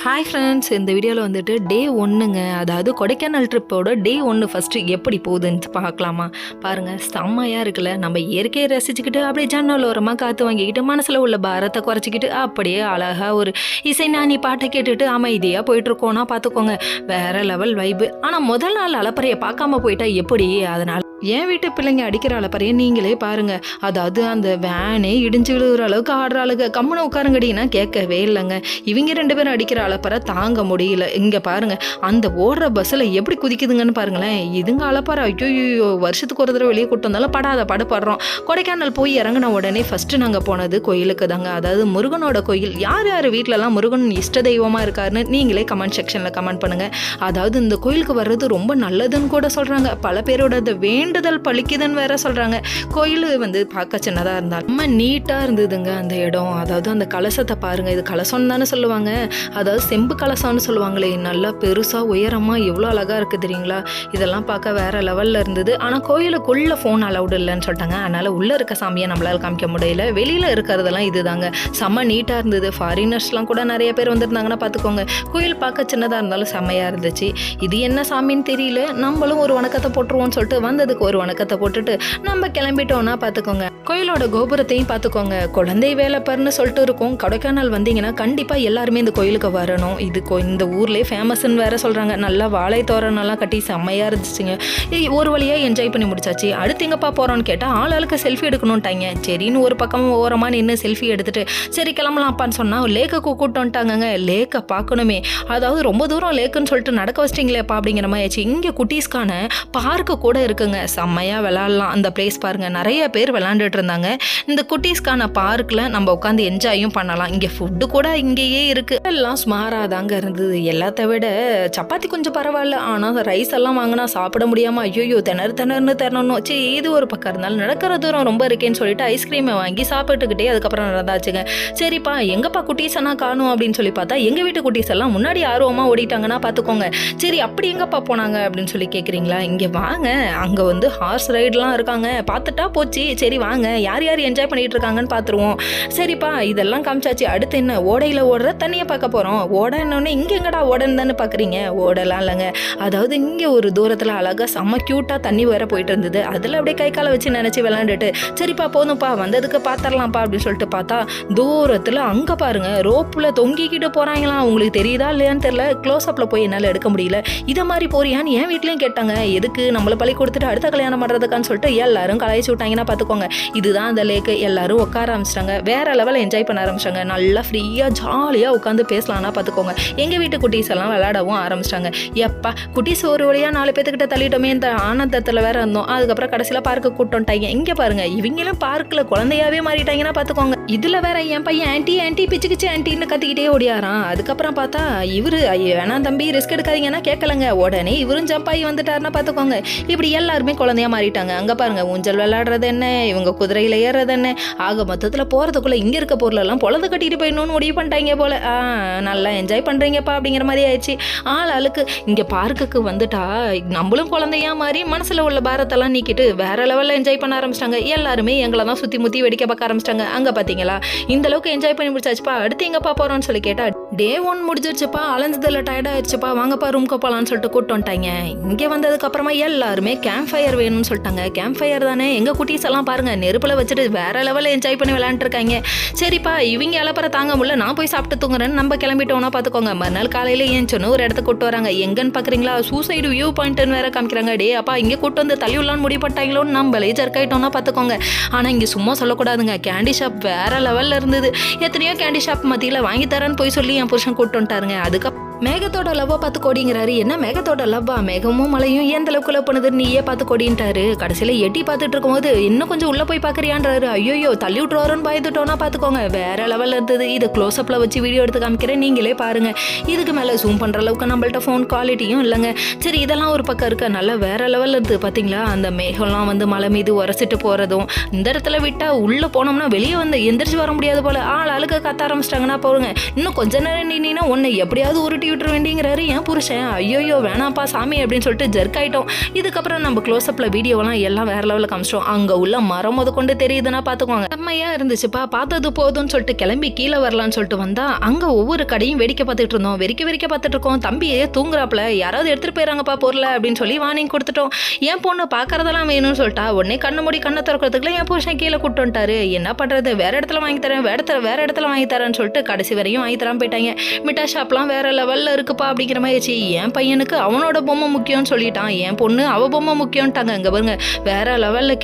Hi friends, இந்த வீடியோவில் வந்துட்டு டே 1ங்க. அதாவது கொடைக்கானல் ட்ரிப்போட டே 1 ஃபஸ்ட்டு எப்படி போகுதுன்னு பார்க்கலாமா? பாருங்கள், செம்மையாக இருக்குல்ல. நம்ம இயற்கையை ரசிச்சுக்கிட்டு அப்படியே ஜன்னல் ஓரமாக காற்று வாங்கிக்கிட்டு மனசில் உள்ள பாரத்தை குறைச்சிக்கிட்டு அப்படியே அழகாக ஒரு இசை நாணி பாட்டை கேட்டுட்டு அமைதியாக போயிட்டுருக்கோன்னா பார்த்துக்கோங்க, வேறு லெவல் வைப்பு. ஆனால் முதல் நாள் அலப்பறையை பார்க்காம போயிட்டா எப்படி? அதனால் என் வீட்டு பிள்ளைங்க அடிக்கிற அலப்பறையை நீங்களே பாருங்கள். அதாவது அந்த வேனே இடிஞ்சு விழுகிற அளவுக்கு ஆடுற அளவுக்கு கம்முன்னு உட்காருங்கடின்னா கேட்கவே இல்லைங்க. இவங்க 2 பேரும் அடிக்கிற அலப்பறை தாங்க முடியல. இங்கே பாருங்கள், அந்த ஓடுற பஸ்ஸில் எப்படி குதிக்குதுங்கன்னு பாருங்களேன். இதுங்க அலப்பறை ஐயோ, வருஷத்துக்கு ஒரு தடவை வெளியே கூட்டு வந்தாலும் படுறோம். கொடைக்கானல் போய் இறங்கின உடனே ஃபஸ்ட்டு நாங்கள் போனது கோயிலுக்கு தாங்க. அதாவது முருகனோட கோயில். யார் யார் வீட்டிலலாம் முருகன் இஷ்ட தெய்வமாக இருக்காருன்னு நீங்களே கமெண்ட் செக்ஷனில் கமெண்ட் பண்ணுங்கள். அதாவது இந்த கோயிலுக்கு வர்றது ரொம்ப நல்லதுன்னு கூட சொல்கிறாங்க. பல பேரோட வேண்டுதல் பழிக்குதுன்னு வேற சொல்கிறாங்க. கோயில் வந்து பார்க்க சின்னதாக இருந்தாலும் ரொம்ப நீட்டாக இருந்ததுங்க அந்த இடம். அதாவது அந்த கலசத்தை பாருங்கள், இது கலசம்னு தானே சொல்லுவாங்க. அதாவது செம்பு கலசம்னு சொல்லுவாங்களே, நல்லா பெருசாக உயரமாக எவ்வளோ அழகாக இருக்குது தெரியுங்களா? இதெல்லாம் பார்க்க வேறு லெவலில் இருந்தது. ஆனால் கோயிலுக்குள்ளே ஃபோன் அலவுட் இல்லைன்னு சொல்லிட்டாங்க. அதனால் உள்ளே இருக்க சாமியை நம்மளால் காமிக்க முடியல. வெளியில் இருக்கிறதெல்லாம் இதுதாங்க. செம்ம நீட்டாக இருந்தது. ஃபாரினர்ஸ்லாம் கூட நிறைய பேர் வந்திருந்தாங்கன்னா பார்த்துக்கோங்க. கோயில் பார்க்க சின்னதாக இருந்தாலும் செம்மையாக இருந்துச்சு. இது என்ன சாமின்னு தெரியல. நம்மளும் ஒரு வணக்கத்தை போட்டுருவோம்னு சொல்லிட்டு வந்ததுக்கு ஒரு வணக்கத்தை போட்டுட்டு நம்ம கிளம்பிட்டோம்னா பார்த்துக்கோங்க. கோயிலோட கோபுரத்தையும் பார்த்துக்கோங்க. குழந்தை வேலைப்பர்னு சொல்லிட்டு இருக்கும். கொடைக்கானல் வந்தீங்கன்னா கண்டிப்பாக எல்லாருமே இந்த கோயிலுக்கு வரணும். இது இந்த ஊர்லேயே ஃபேமஸ்ன்னு வேற சொல்கிறாங்க. நல்லா வாழை தோரணெல்லாம் கட்டி செம்மையாக இருந்துச்சுங்க. ஒரு வழியாக என்ஜாய் பண்ணி முடிச்சாச்சு. அடுத்து எங்கப்பா போகிறோன்னு கேட்டால் ஆளுக்கு செல்ஃபி எடுக்கணும்ட்டாங்க. சரின்னு ஒரு பக்கம் ஓரமாக நின்று செல்ஃபி எடுத்துட்டு சரி கிளம்பலாம்ப்பான்னு சொன்னால் லேக்கை கூப்பிட்டு வந்துட்டாங்கங்க. லேக்கை பார்க்கணுமே. அதாவது ரொம்ப தூரம் லேக்குன்னு சொல்லிட்டு நடக்க வச்சிட்டிங்களேப்பா அப்படிங்கிற மாதிரி ஆச்சு. இங்கே குட்டீஸ்க்கான பார்க்கு கூட இருக்குங்க. செம்மையாக விளாட்லாம். அந்த பிளேஸ் பாருங்கள், நிறைய பேர் விளாண்டுட்டு இருந்தாங்க. இந்த குட்டீஸ்க்கான பார்க்கில் நம்ம உட்காந்து என்ஜாயும் பண்ணலாம். இங்கே ஃபுட்டு கூட இங்கேயே இருக்குது. எல்லாம் சுமாராக தாங்க இருந்தது. எல்லாத்த விட சப்பாத்தி கொஞ்சம் பரவாயில்ல. ஆனால் ரைஸ் எல்லாம் வாங்கினா சாப்பிட முடியாமல் ஐயோ திணறுன்னு திறனணும். சரி, இது ஒரு பக்கம் இருந்தாலும் நடக்கிற தூரம் ரொம்ப இருக்கேன்னு சொல்லிட்டு ஐஸ்கிரீமை வாங்கி சாப்பிட்டுக்கிட்டே அதுக்கப்புறம் நடந்தாச்சுங்க. சரிப்பா எங்கப்பா குட்டீஸ் எல்லாம் காணும் அப்படின்னு சொல்லி பார்த்தா எங்கள் வீட்டு குட்டீஸ் எல்லாம் முன்னாடி ஆர்வமாக ஓடிட்டாங்கன்னா பார்த்துக்கோங்க. சரி, அப்படி எங்கப்பா போனாங்க அப்படின்னு சொல்லி கேட்குறீங்களா? இங்கே வாங்க, அங்கே வந்து ஹார்ஸ் ரைட்லாம் இருக்காங்க. பார்த்துட்டா போச்சு. சரி வாங்க, யார் யார் என்ஜாய் பண்ணிட்டு இருக்காங்கன்னு பார்த்துருவோம். சரிப்பா இதெல்லாம் காமிச்சாச்சு. அடுத்து என்ன, ஓடையில் ஓடுற தண்ணியை பார்க்க போகிறோம். ஓடனோடனே இங்கே எங்கடா ஓடன்னு தானே பார்க்குறீங்க? ஓடலாம் இல்லைங்க. அதாவது இங்கே ஒரு தூரத்தில் அழகாக செம்ம க்யூட்டாக தண்ணி வேற போயிட்டு இருந்தது. அதில் அப்படியே கை காலை வச்சு நினச்சி விளாண்டுட்டு சரிப்பா போதும்ப்பா வந்ததுக்கு பார்த்துடலாம்ப்பா அப்படின்னு சொல்லிட்டு பார்த்தா தூரத்தில் அங்கே பாருங்க ரோப்பில் தொங்கிக்கிட்டு போகிறாங்களாம். உங்களுக்கு தெரியுதா இல்லையான்னு தெரியல. க்ளோஸ்அப்பில் போய் என்னால் எடுக்க முடியல. இதை மாதிரி போறியான்னு என் வீட்லேயும் கேட்டாங்க. எதுக்கு நம்மளை பழி கொடுத்துட்டு அடுத்த கல்யாணம் பண்ணுறதுக்கான்னு சொல்லிட்டு எல்லாரும் கலாய்ச்சி விட்டாங்கன்னா பார்த்துக்கோங்க. இதுதான் அந்த லேக்கு. எல்லாரும் உட்கார ஆரம்பிச்சிட்டாங்க. வேற லெவலில் என்ஜாய் பண்ண ஆரம்பிச்சிட்டாங்க. நல்லா ஃப்ரீயாக ஜாலியாக உட்காந்து பேசலாம்னா பார்த்துக்கோங்க. எங்கள் வீட்டு குட்டீஸ் எல்லாம் விளையாடவும் ஆரம்பிச்சிட்டாங்க. எப்பா குட்டீஸ் ஒரு வழியாக 4 பேத்துக்கிட்ட தள்ளிட்டோமே இந்த ஆனந்தத்தில் வேற இருந்தோம். அதுக்கப்புறம் கடைசியில் பார்க்கு கூப்பிட்டோன்ட்டாங்க. இங்கே பாருங்க, இவங்களும் பார்க்கில் குழந்தையாவே மாறிட்டாங்கன்னா பார்த்துக்கோங்க. இதில் வேற என் பையன் ஆன்ட்டி பிச்சுக்கிச்சு ஆன்ட்டின்னு கத்திக்கிட்டே ஓடியாரான். அதுக்கப்புறம் பார்த்தா இவரு வேணாம் தம்பி ரிஸ்க் எடுக்காதீங்கன்னா கேட்கலங்க. உடனே இவரும் ஜம்ப் ஆகி வந்துட்டாருன்னா பார்த்துக்கோங்க. இப்படி எல்லாருமே குழந்தையா மாறிட்டாங்க. அங்கே பாருங்க ஊஞ்சல் விளையாடுறது என்ன, இவங்க குதிரையில் ஏறுறது என்ன, ஆக மொத்தத்தில் போகிறதுக்குள்ளே இங்கே இருக்க பொருளெல்லாம் பொழந்து கட்டிட்டு போயிடணும்னு முடிவு பண்ணிட்டாங்க போல. நல்லா என்ஜாய் பண்ணுறீங்கப்பா அப்படிங்கிற மாதிரி ஆயிடுச்சு. ஆளுக்கு இங்கே பார்க்குக்கு வந்துட்டா நம்மளும் குழந்தையா மாதிரி மனசில் உள்ள பாரத்தெல்லாம் நீக்கிட்டு வேற லெவலில் என்ஜாய் பண்ண ஆரம்பிச்சிட்டாங்க. எல்லாருமே எங்களை தான் சுற்றி முற்றி வெடிக்க பார்க்க ஆரம்பிச்சிட்டாங்க. அங்கே பார்த்தீங்களா இந்த அளவுக்கு என்ஜாய் பண்ணி முடிச்சாச்சுப்பா. அடுத்து எங்கப்பா போகிறோன்னு சொல்லி கேட்டா டே 1 முடிஞ்சிருச்சுப்பா, அலைஞ்சதில் டயர்டாகிடுச்சுப்பா, வாங்கப்பா ரூம்க்கு போகலான்னு சொல்லிட்டு கூப்பிட்டு வந்துட்டாங்க. இங்கே வந்ததுக்கப்புறமா எல்லாருமே கேம்ப் ஃபயர் வேணும்னு சொல்லிட்டாங்க. கேம்ப் ஃபயர் தானே, எங்கள் குட்டீஸ் எல்லாம் பாருங்கள் நெருப்பில் வச்சுட்டு வேற லெவலில் என்ஜாய் பண்ணி விளையாண்டுருக்காங்க. சரிப்பா இவங்க அலப்பற தாங்க முடியல, நான் போய் சாப்பிட்டு தூங்குறேன்னு நம்ம கிளம்பிட்டோம்னா பார்த்துக்கோங்க. மறுநாள் காலையில் ஏன் சொன்ன ஒரு இடத்துக்கு கூட்டு வராங்க. எங்கன்னு பார்க்குறீங்களா? சூசைடு வியூ பாயிண்ட்னு வேற காமிக்கிறாங்க. டே அப்பா இங்கே கூட்டு வந்து தள்ளி விடலான்னு முடிவு பண்ணிட்டாங்களோன்னு நம்மளே ஜர்க்காயிட்டோம்னா பார்த்துக்கோங்க. ஆனால் இங்கே சும்மா சொல்லக்கூடாதுங்க. கேண்டி ஷாப் வேற லெவலில் இருந்தது. எத்தனையோ கேண்டி ஷாப் மத்தியில் வாங்கி தரேன்னு போய் சொல்லி என் புருஷன் கூட்டு வந்துட்டாருங்க. அதுக்கப்புறம் மேகத்தோட லவ்வை பார்த்து கோடிங்கிறாரு. என்ன மேகத்தோட லவ்வா? மேகமும் மலையும் எந்த அளவுக்கு லவ் பண்ணுது நீயே பார்த்து கோடின்ட்டாரு. கடைசியில் எட்டி பார்த்துட்டு இருக்கும்போது இன்னும் கொஞ்சம் உள்ளே போய் பார்க்குறியான்றாரு. ஐயோ தள்ளி விட்டுருவாரோன்னு பயந்துட்டோன்னா பார்த்துக்கோங்க. வேற லெவலில் இருந்தது. இது க்ளோஸ்அப்பில் வச்சு வீடியோ எடுத்து காமிக்கிறேன், நீங்களே பாருங்க. இதுக்கு மேலே ஜூம் பண்ணுற அளவுக்கு நம்மள்ட்ட ஃபோன் குவாலிட்டியும் இல்லைங்க. சரி இதெல்லாம் ஒரு பக்கம் இருக்க நல்லா வேற லெவலில் இருக்குது. பார்த்தீங்களா அந்த மேகம்லாம் வந்து மலை மீது உரசிட்டு போகிறதும். இந்த இடத்துல விட்டால் உள்ளே போனோம்னா வெளியே வந்து எந்திரிச்சு வர முடியாது போல. ஆளுக்கு கத்த ஆரம்பிச்சிட்டாங்கன்னா போருங்க. இன்னும் கொஞ்ச நேரம் நின்னா ஒன்று எப்படியாவது உருட்டி கழட்டி விட்டுற வேண்டிங்கிறாரு என் புருஷன். ஐயோயோ வேணாப்பா சாமி அப்படின்னு சொல்லிட்டு ஜெர்க் ஆயிட்டோம். இதுக்கப்புறம் நம்ம க்ளோஸ்அப்ல வீடியோலாம் எல்லாம் வேற லெவலில் காமிச்சிட்டோம். அங்க உள்ள மரம் முத கொண்டு தெரியுதுன்னா பாத்துக்கோங்க. செம்மையா இருந்துச்சுப்பா. பார்த்தது போதும்னு சொல்லிட்டு கிளம்பி கீழே வரலான்னு சொல்லிட்டு வந்தா அங்க ஒவ்வொரு கடையும் வேடிக்கை பார்த்துட்டு இருந்தோம். வெறிக்க பார்த்துட்டு இருக்கோம். தம்பியே தூங்குறாப்ல, யாராவது எடுத்துட்டு போயிறாங்கப்பா பொருளை அப்படின்னு சொல்லி வார்னிங் கொடுத்துட்டோம். என் பொண்ணு பாக்குறதெல்லாம் வேணும்னு சொல்லிட்டா உடனே கண்ணு மூடி கண்ணை திறக்கிறதுக்குள்ள என் புருஷன் கீழே கூட்டு வந்துட்டாரு. என்ன பண்றது, வேற இடத்துல வாங்கி தரேன், வேற இடத்துல வாங்கி தரேன்னு சொல்லிட்டு கடைசி வரையும் வாங்கி தராம போயிட்டாங்க. மிட்டா ஷாப்லாம் வேற லெவல்ல இருக்குப்பா அப்படிங்கிற மாதிரி. என் பையனுக்கு அவனோட பொம்மை முக்கியம்னு சொல்லிட்டான், என் பொண்ணு அவ பொம்மை முக்கியம்ட்டாங்க. இங்க பாருங்க வேற லெவல்ல